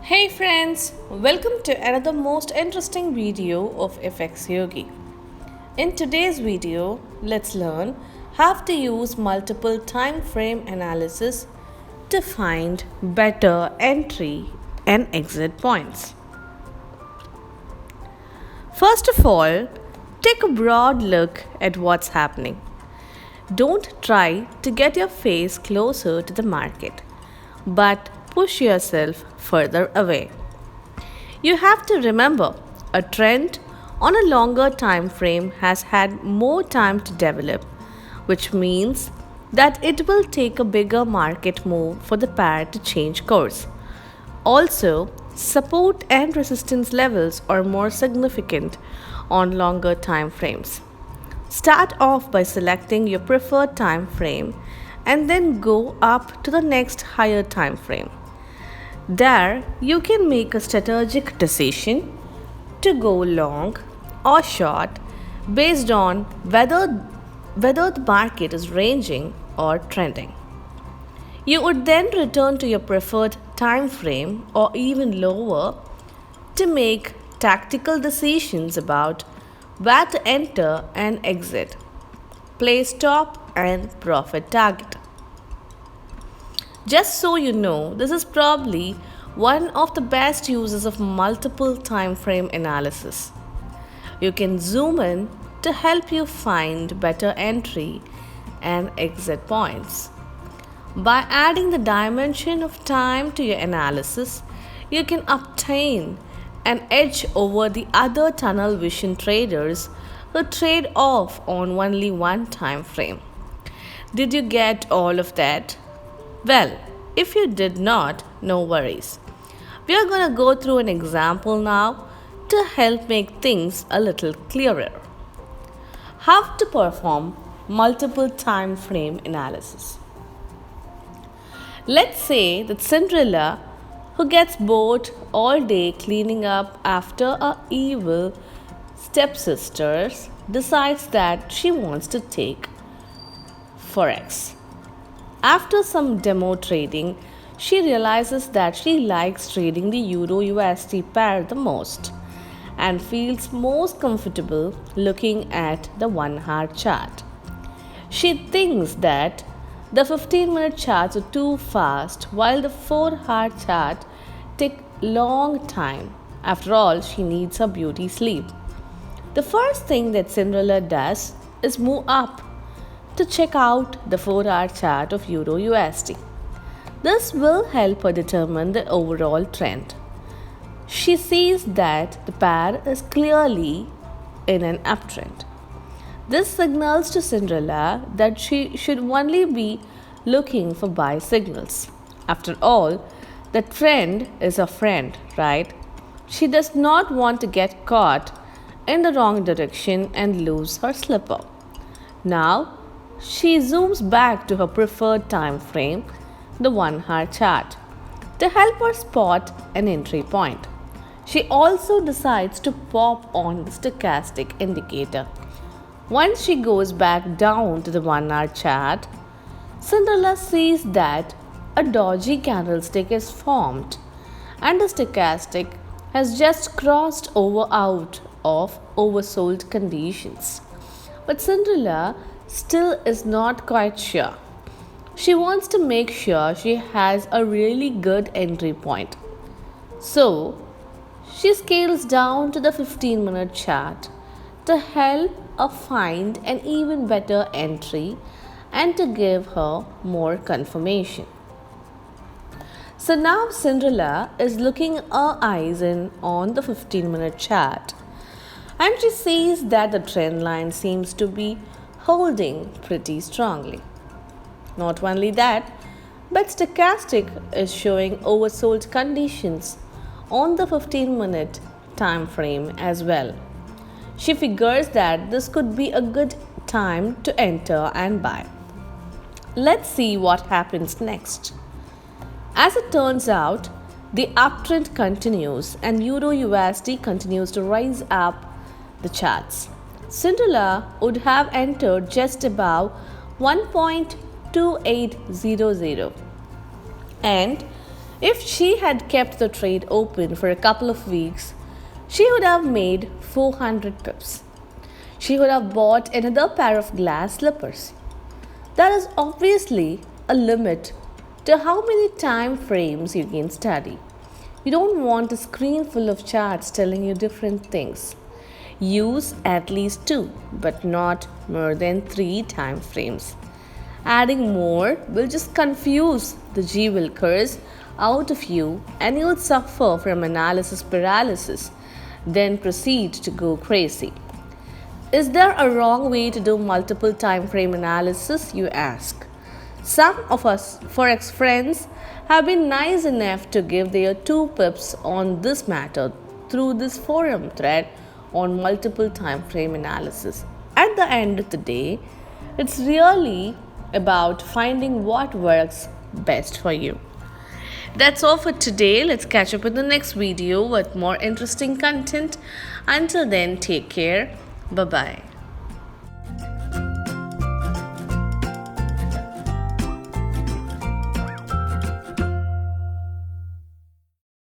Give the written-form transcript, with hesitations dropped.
Hey friends, welcome to another most interesting video of FX Yogi. In today's video, let's learn how to use multiple time frame analysis to find better entry and exit points. First of all, take a broad look at what's happening. Don't try to get your face closer to the market, but push yourself further away. You have to remember a trend on a longer time frame has had more time to develop, which means that it will take a bigger market move for the pair to change course. Also, support and resistance levels are more significant on longer time frames. Start off by selecting your preferred time frame and then go up to the next higher time frame. There, you can make a strategic decision to go long or short based on whether the market is ranging or trending. You would then return to your preferred time frame or even lower to make tactical decisions about where to enter and exit, place stop and profit target. Just so you know, this is probably one of the best uses of multiple time frame analysis. You can zoom in to help you find better entry and exit points. By adding the dimension of time to your analysis, you can obtain an edge over the other tunnel vision traders who trade off on only one time frame. Did you get all of that? Well, if you did not, no worries. We are going to go through an example now to help make things a little clearer. How to perform multiple time frame analysis. Let's say that Cinderella, who gets bored all day cleaning up after her evil stepsisters, decides that she wants to take Forex. After some demo trading, she realizes that she likes trading the Euro USD pair the most and feels most comfortable looking at the 1 hour chart. She thinks that the 15-minute charts are too fast while the 4 hour chart take long time. After all, she needs her beauty sleep. The first thing that Cinderella does is move up to check out the 4 hour chart of Euro USD. This will help her determine the overall trend. She sees that the pair is clearly in an uptrend. This signals to Cinderella that she should only be looking for buy signals. After all, the trend is a friend, right? She does not want to get caught in the wrong direction and lose her slipper. Now, she zooms back to her preferred time frame, the 1 hour chart, to help her spot an entry point. She also decides to pop on the stochastic indicator. Once she goes back down to the 1 hour chart, Cinderella sees that a dodgy candlestick is formed and the stochastic has just crossed over out of oversold conditions. But Cinderella still is not quite sure. She wants to make sure she has a really good entry point. So, she scales down to the 15-minute chart to help her find an even better entry and to give her more confirmation. So now Cinderella is looking her eyes in on the 15-minute chart and she sees that the trend line seems to be holding pretty strongly. Not only that, but stochastic is showing oversold conditions on the 15-minute time frame as well. She figures that this could be a good time to enter and buy. Let's see what happens next. As it turns out, the uptrend continues and Euro USD continues to rise up the charts. Cinderella would have entered just above 1.2800 and If she had kept the trade open for a couple of weeks, she would have made 400 pips. She would have bought another pair of glass slippers. There is obviously a limit to how many time frames you can study. You don't want a screen full of charts telling you different things. Use at least two, but not more than three time frames. Adding more will just confuse the G-Wilkers out of you and you'll suffer from analysis paralysis, then proceed to go crazy. Is there a wrong way to do multiple time frame analysis, you ask? Some of us Forex friends have been nice enough to give their 2 pips on this matter through this forum thread on multiple time frame analysis. At the end of the day, it's really about finding what works best for you. That's all for today. Let's catch up in the next video with more interesting content. Until then, take care. Bye bye.